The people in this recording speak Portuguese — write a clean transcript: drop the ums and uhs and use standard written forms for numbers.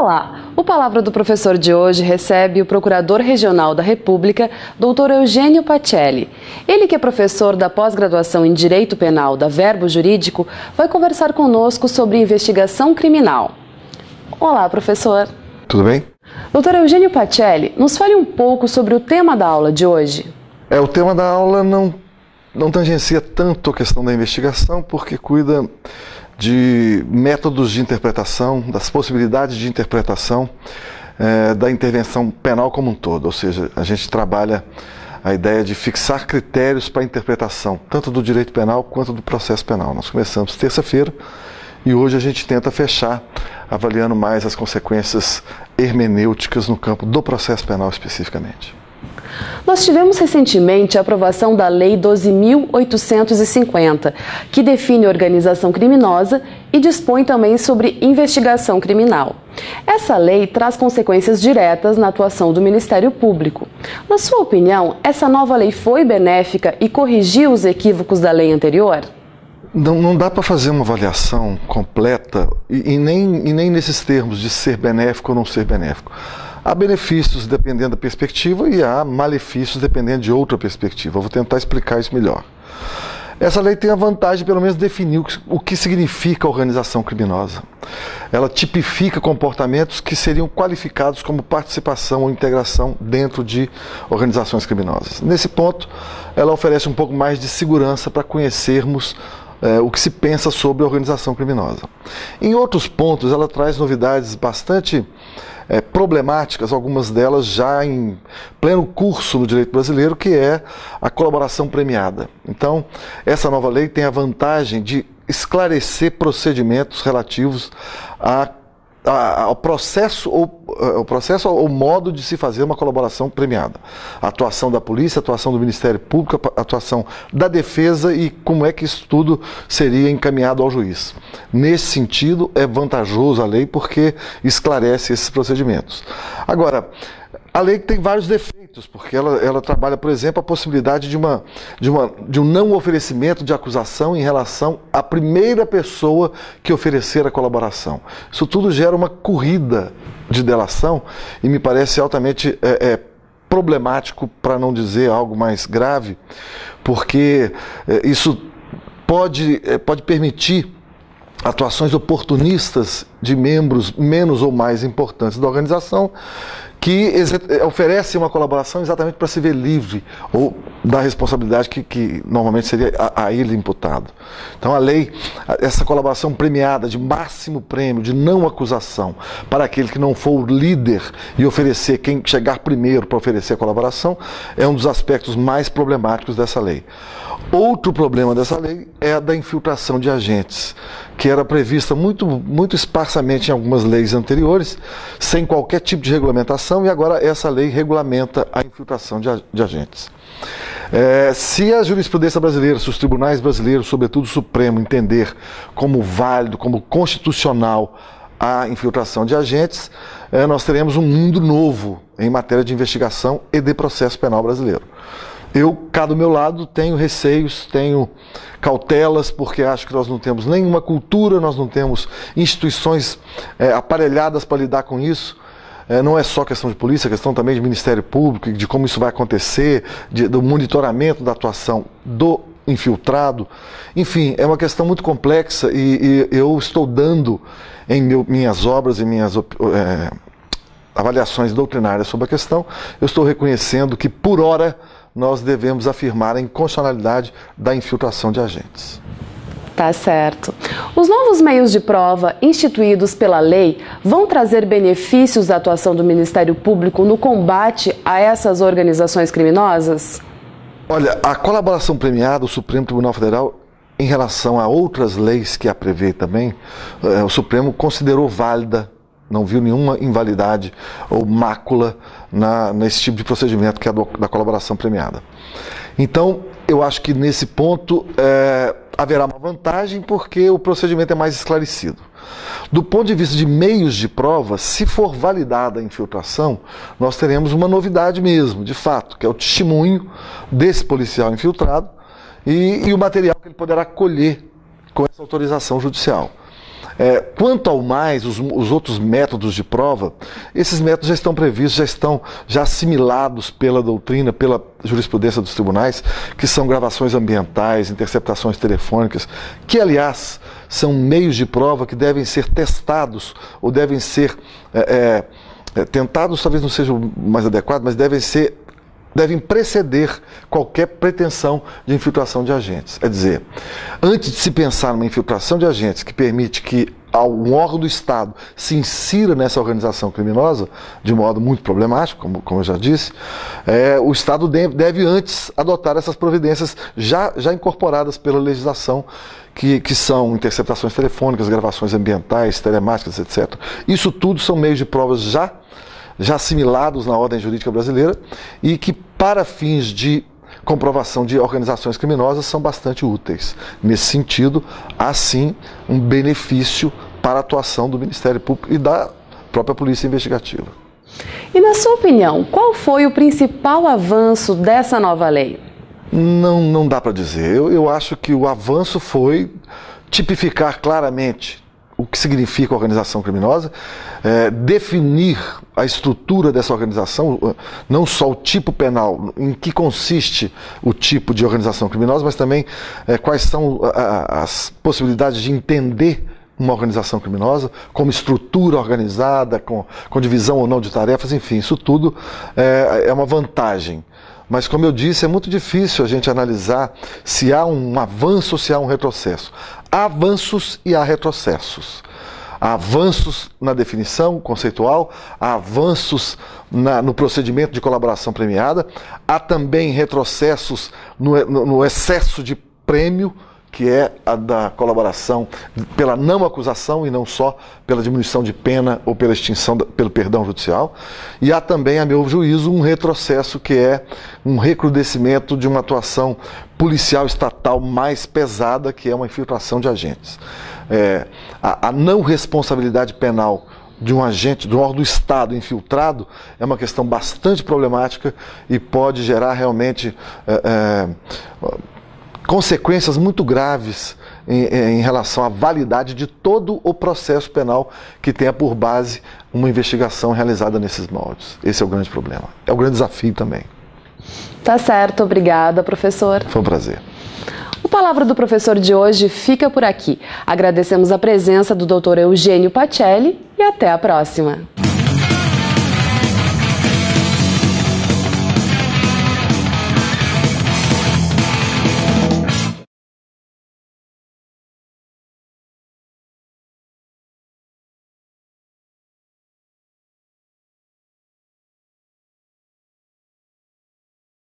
Olá, o Palavra do Professor de hoje recebe o Procurador Regional da República, Dr. Eugênio Pacelli. Ele, que é professor da pós-graduação em Direito Penal da Verbo Jurídico, vai conversar conosco sobre investigação criminal. Olá, professor. Tudo bem? Dr. Eugênio Pacelli, nos fale um pouco sobre o tema da aula de hoje. O tema da aula não tangencia tanto a questão da investigação, porque cuida de métodos de interpretação, das possibilidades de interpretação da intervenção penal como um todo. Ou seja, a gente trabalha a ideia de fixar critérios para a interpretação, tanto do direito penal quanto do processo penal. Nós começamos terça-feira e hoje a gente tenta fechar, avaliando mais as consequências hermenêuticas no campo do processo penal especificamente. Nós tivemos recentemente a aprovação da Lei 12.850, que define organização criminosa e dispõe também sobre investigação criminal. Essa lei traz consequências diretas na atuação do Ministério Público. Na sua opinião, essa nova lei foi benéfica e corrigiu os equívocos da lei anterior? Não dá para fazer uma avaliação completa e nem nesses termos de ser benéfico ou não ser benéfico. Há benefícios dependendo da perspectiva e há malefícios dependendo de outra perspectiva. Eu vou tentar explicar isso melhor. Essa lei tem a vantagem, pelo menos, de definir o que significa organização criminosa. Ela tipifica comportamentos que seriam qualificados como participação ou integração dentro de organizações criminosas. Nesse ponto, ela oferece um pouco mais de segurança para conhecermos o que se pensa sobre a organização criminosa. Em outros pontos, ela traz novidades bastante problemáticas, algumas delas já em pleno curso no direito brasileiro, que é a colaboração premiada. Então, essa nova lei tem a vantagem de esclarecer procedimentos relativos ao processo ou modo de se fazer uma colaboração premiada. A atuação da polícia, a atuação do Ministério Público, a atuação da defesa e como é que isso tudo seria encaminhado ao juiz. Nesse sentido, é vantajoso a lei porque esclarece esses procedimentos. Agora, a lei tem vários defeitos, porque ela trabalha, por exemplo, a possibilidade de um não oferecimento de acusação em relação à primeira pessoa que oferecer a colaboração. Isso tudo gera uma corrida de delação e me parece altamente problemático, para não dizer algo mais grave, porque isso pode permitir atuações oportunistas de membros menos ou mais importantes da organização que oferecem uma colaboração exatamente para se ver livre ou da responsabilidade que normalmente seria a ele imputado. Então a lei, essa colaboração premiada de máximo prêmio, de não acusação, para aquele que não for o líder e oferecer, quem chegar primeiro para oferecer a colaboração, é um dos aspectos mais problemáticos dessa lei. Outro problema dessa lei é a da infiltração de agentes, que era prevista muito esparsamente em algumas leis anteriores, sem qualquer tipo de regulamentação, e agora essa lei regulamenta a infiltração de agentes. Se a jurisprudência brasileira, se os tribunais brasileiros, sobretudo o Supremo, entender como válido, como constitucional a infiltração de agentes, nós teremos um mundo novo em matéria de investigação e de processo penal brasileiro. Eu, cá do meu lado, tenho receios, tenho cautelas, porque acho que nós não temos nenhuma cultura, nós não temos instituições aparelhadas para lidar com isso. Não é só questão de polícia, é questão também de Ministério Público, de como isso vai acontecer, do monitoramento da atuação do infiltrado. Enfim, é uma questão muito complexa e eu estou dando em minhas obras e minhas avaliações doutrinárias sobre a questão, eu estou reconhecendo que, por hora, nós devemos afirmar a inconstitucionalidade da infiltração de agentes. Tá certo. Os novos meios de prova instituídos pela lei vão trazer benefícios à atuação do Ministério Público no combate a essas organizações criminosas? Olha, a colaboração premiada, o Supremo Tribunal Federal, em relação a outras leis que a prevê também, o Supremo considerou válida, não viu nenhuma invalidade ou mácula nesse tipo de procedimento que é da colaboração premiada. Então, eu acho que nesse ponto haverá uma vantagem porque o procedimento é mais esclarecido. Do ponto de vista de meios de prova, se for validada a infiltração, nós teremos uma novidade mesmo, de fato, que é o testemunho desse policial infiltrado e o material que ele poderá colher com essa autorização judicial. Quanto ao mais, os outros métodos de prova, esses métodos já estão previstos, já estão assimilados pela doutrina, pela jurisprudência dos tribunais, que são gravações ambientais, interceptações telefônicas, que, aliás, são meios de prova que devem ser testados ou devem ser tentados, talvez não seja o mais adequado, mas devem preceder qualquer pretensão de infiltração de agentes. É dizer, antes de se pensar numa infiltração de agentes que permite que um órgão do Estado se insira nessa organização criminosa, de modo muito problemático, como eu já disse, o Estado deve antes adotar essas providências já incorporadas pela legislação, que são interceptações telefônicas, gravações ambientais, telemáticas, etc. Isso tudo são meios de provas já assimilados na ordem jurídica brasileira e que, para fins de comprovação de organizações criminosas, são bastante úteis. Nesse sentido, há sim um benefício para a atuação do Ministério Público e da própria Polícia Investigativa. E, na sua opinião, qual foi o principal avanço dessa nova lei? Não dá para dizer. Eu acho que o avanço foi tipificar claramente o que significa organização criminosa, definir a estrutura dessa organização, não só o tipo penal, em que consiste o tipo de organização criminosa, mas também quais são as possibilidades de entender uma organização criminosa, como estrutura organizada, com divisão ou não de tarefas, enfim, isso tudo é uma vantagem. Mas, como eu disse, é muito difícil a gente analisar se há um avanço ou se há um retrocesso. Há avanços e há retrocessos. Há avanços na definição conceitual, há avanços no procedimento de colaboração premiada, há também retrocessos no excesso de prêmio, que é a da colaboração pela não acusação e não só pela diminuição de pena ou pela extinção, pelo perdão judicial. E há também, a meu juízo, um retrocesso que é um recrudescimento de uma atuação policial estatal mais pesada, que é uma infiltração de agentes. A não responsabilidade penal de um agente, de um órgão do Estado infiltrado, é uma questão bastante problemática e pode gerar realmente consequências muito graves em relação à validade de todo o processo penal que tenha por base uma investigação realizada nesses moldes. Esse é o grande problema. É o grande desafio também. Tá certo, obrigada, professor. Foi um prazer. O Palavra do Professor de hoje fica por aqui. Agradecemos a presença do Dr. Eugênio Pacelli e até a próxima.